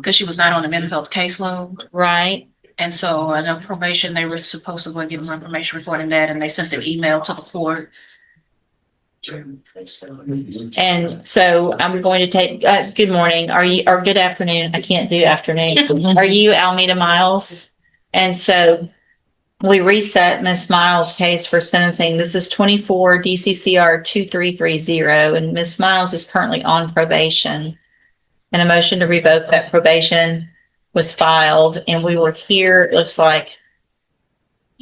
because she was not on the mental health caseload. Right. And so I know probation, they were supposed to go and give them information regarding that, and they sent an email to the court. And so I'm going to take, good morning. Or good afternoon. I can't do afternoon. Are you Alita Miles? And so we reset Miss Miles' case for sentencing. This is 24 DCCR 2330, and Miss Miles is currently on probation. And a motion to revoke that probation was filed, and we were here, it looks like,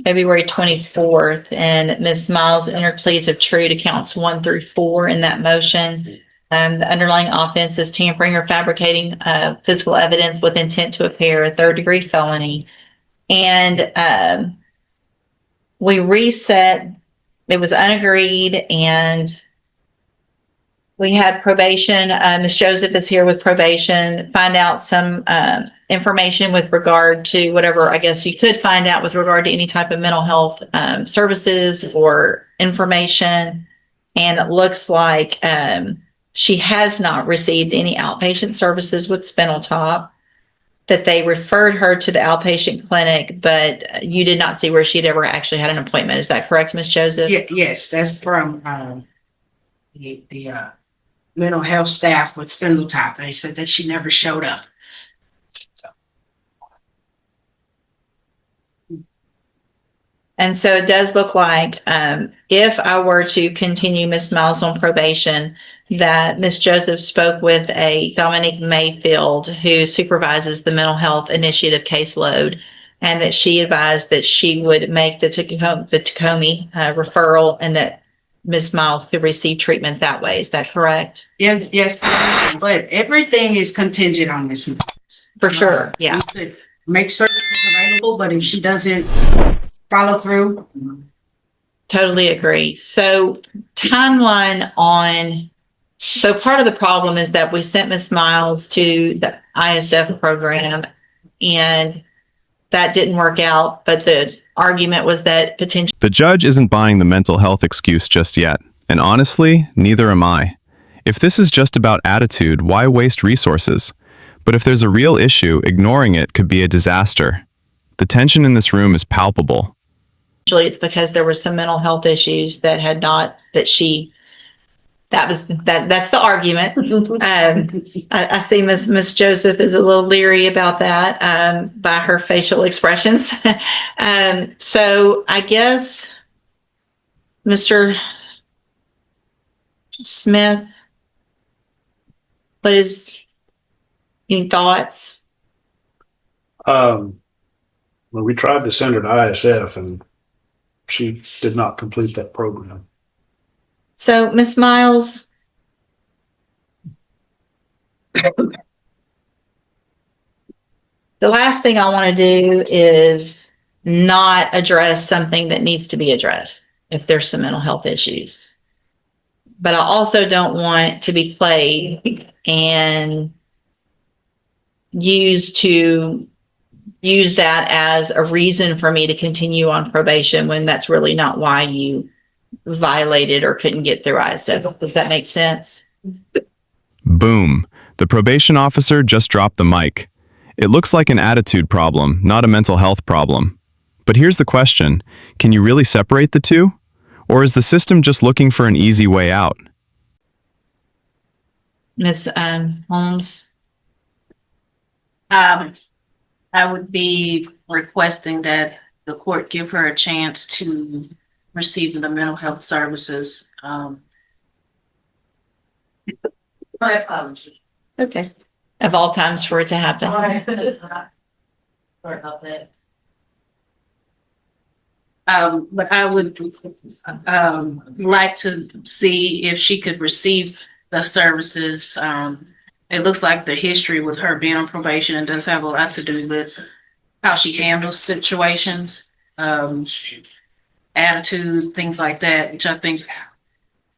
February 24th, and Ms. Miles entered pleas of true to counts 1 through 4 in that motion. The underlying offense is tampering or fabricating physical evidence with intent to appear, a third-degree felony. And we reset, it was unagreed, and we had probation. Ms. Joseph is here with probation, find out some information with regard to whatever, I guess you could find out with regard to any type of mental health services or information. And it looks like she has not received any outpatient services with Spinal Tap, that they referred her to the outpatient clinic, but you did not see where she'd ever actually had an appointment. Is that correct, Ms. Joseph? Yes, that's from the mental health staff with Spindle Top. They said that she never showed up. And so it does look like if I were to continue Ms. Miles on probation, that Ms. Joseph spoke with a Dominique Mayfield who supervises the mental health initiative caseload, and that she advised that she would make the Tacoma referral, and that Ms. Miles could receive treatment that way. Is that correct? Yes, but everything is contingent on Miss Miles. For sure, yeah. We could make services available, but if she doesn't follow through. Totally agree. So timeline on, so part of the problem is that we sent Ms. Miles to the ISF program, and that didn't work out, but the argument was that potentially. The judge isn't buying the mental health excuse just yet, and honestly, neither am I. If this is just about attitude, why waste resources? But if there's a real issue, ignoring it could be a disaster. The tension in this room is palpable. It's because there were some mental health issues that had not, that's the argument. I see Miss Joseph is a little leery about that by her facial expressions. So I guess, Mr. Smith, what is any thoughts? Well, we tried to send her to ISF, and she did not complete that program. So, Ms. Miles, the last thing I want to do is not address something that needs to be addressed if there's some mental health issues. But I also don't want to be played and use that as a reason for me to continue on probation when that's really not why you violated or couldn't get through ISF. Does that make sense? Boom. The probation officer just dropped the mic. It looks like an attitude problem, not a mental health problem. But here's the question. Can you really separate the two? Or is the system just looking for an easy way out? Ms. Holmes? I would be requesting that the court give her a chance to receive the mental health services. My apologies. Okay. Of all times for it to happen. Sorry about that. But I would like to see if she could receive the services. It looks like the history with her being on probation and does have a lot to do with how she handles situations, attitude, things like that, which I think.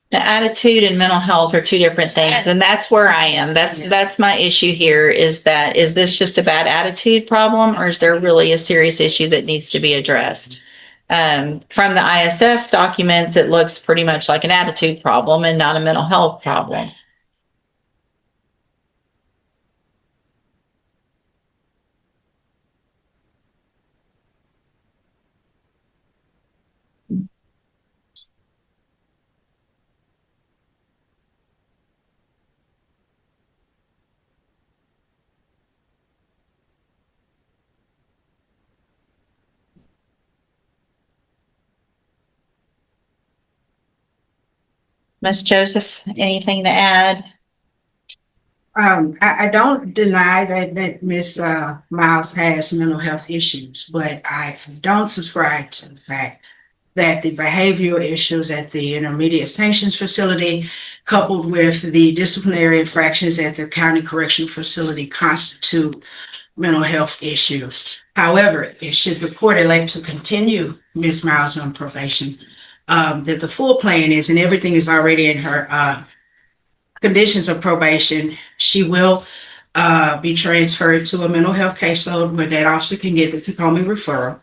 The attitude and mental health are two different things, and that's where I am. That's my issue here, is this just a bad attitude problem, or is there really a serious issue that needs to be addressed? From the ISF documents, it looks pretty much like an attitude problem and not a mental health problem. Ms. Joseph, anything to add? I don't deny that Miss Miles has mental health issues, but I don't subscribe to the fact that the behavioral issues at the intermediate sanctions facility, coupled with the disciplinary infractions at the county correctional facility, constitute mental health issues. However, it should the court elect to continue Miss Miles on probation, that the full plan is, and everything is already in her conditions of probation, she will be transferred to a mental health caseload where that officer can get the Tacoma referral.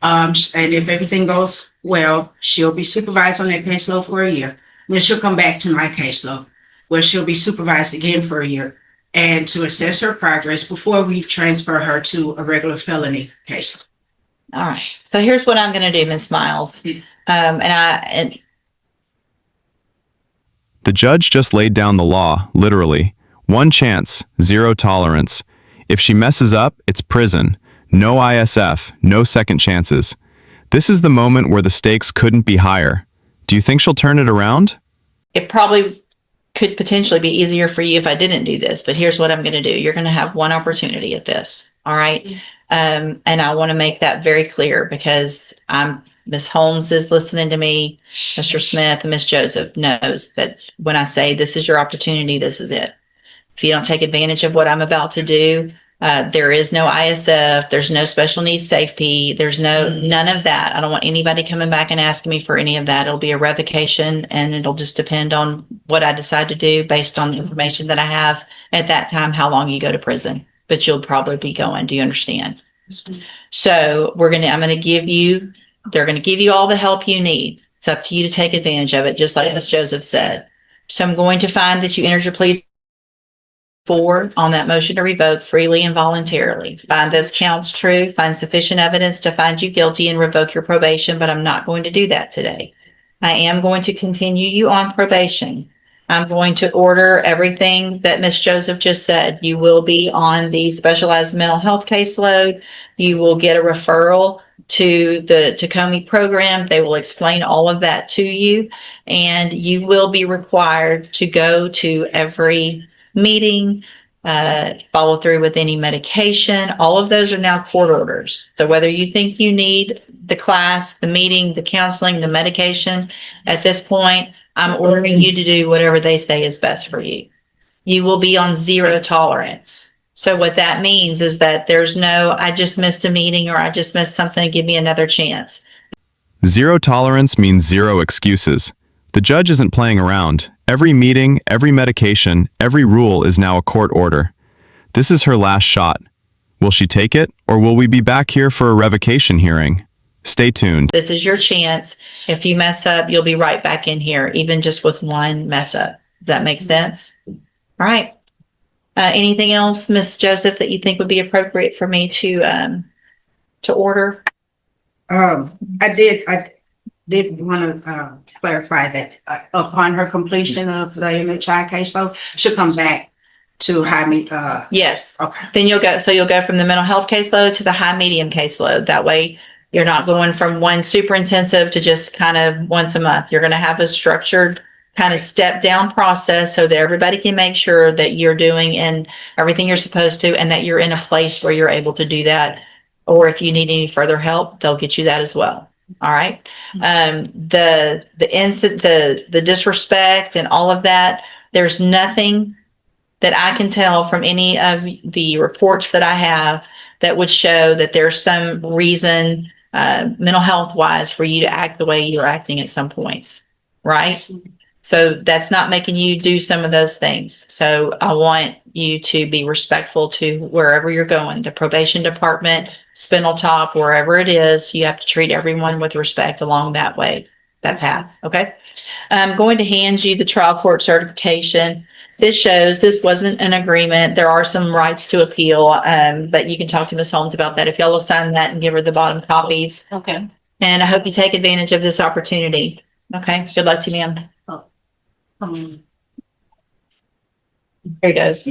And if everything goes well, she'll be supervised on that caseload for a year. Then she'll come back to my caseload where she'll be supervised again for a year and to assess her progress before we transfer her to a regular felony caseload. All right. So here's what I'm going to do, Ms. Miles. And The judge just laid down the law, literally. 1 chance, 0 tolerance. If she messes up, it's prison. No ISF, no second chances. This is the moment where the stakes couldn't be higher. Do you think she'll turn it around? it probably could potentially be easier for you if I didn't do this, but here's what I'm going to do. You're going to have one opportunity at this. All right. And I want to make that very clear because Ms. Holmes is listening to me. Mr. Smith and Ms. Joseph knows that when I say this is your opportunity, this is it. If you don't take advantage of what I'm about to do, there is no ISF, there's no special needs safety, there's none of that. I don't want anybody coming back and asking me for any of that. It'll be a revocation and it'll just depend on what I decide to do based on the information that I have at that time, how long you go to prison. But you'll probably be going. Do you understand? So I'm going to give you, they're going to give you all the help you need. It's up to you to take advantage of it, just like Ms. Joseph said. So I'm going to find that you entered your plea on that motion to revoke freely and voluntarily. Find those counts true, find sufficient evidence to find you guilty and revoke your probation, but I'm not going to do that today. I am going to continue you on probation. I'm going to order everything that Ms. Joseph just said. You will be on the specialized mental health caseload. You will get a referral to the Tacoma program. They will explain all of that to you, and you will be required to go to every meeting, follow through with any medication. All of those are now court orders. So whether you think you need the class, the meeting, the counseling, the medication, at this point, I'm ordering you to do whatever they say is best for you. You will be on 0 tolerance. So what that means is that there's no, I just missed a meeting or I just missed something, give me another chance. 0 tolerance means 0 excuses. The judge isn't playing around. Every meeting, every medication, every rule is now a court order. This is her last shot. Will she take it, or will we be back here for a revocation hearing? Stay tuned. This is your chance. If you mess up, you'll be right back in here, even just with one mess up. Does that make sense? All right. Anything else, Ms. Joseph, that you think would be appropriate for me to order? I did want to clarify that upon her completion of the MHI caseload, she'll come back to high Yes. Okay. Then you'll go from the mental health caseload to the high medium caseload. That way you're not going from one super intensive to just kind of once a month. You're going to have a structured kind of step down process so that everybody can make sure that you're doing and everything you're supposed to, and that you're in a place where you're able to do that. Or if you need any further help, they'll get you that as well. All right. The disrespect and all of that, there's nothing that I can tell from any of the reports that I have that would show that there's some reason, mental health wise, for you to act the way you're acting at some points. Right. So that's not making you do some of those things. So I want you to be respectful to wherever you're going, the probation department, Spindle Top, wherever it is. You have to treat everyone with respect along that way, that path. Okay. I'm going to hand you the trial court certification. This shows this wasn't an agreement. There are some rights to appeal, but you can talk to Ms. Holmes about that. If y'all will sign that and give her the bottom copies. Okay. And I hope you take advantage of this opportunity. Okay. Good luck to you, ma'am. There he goes.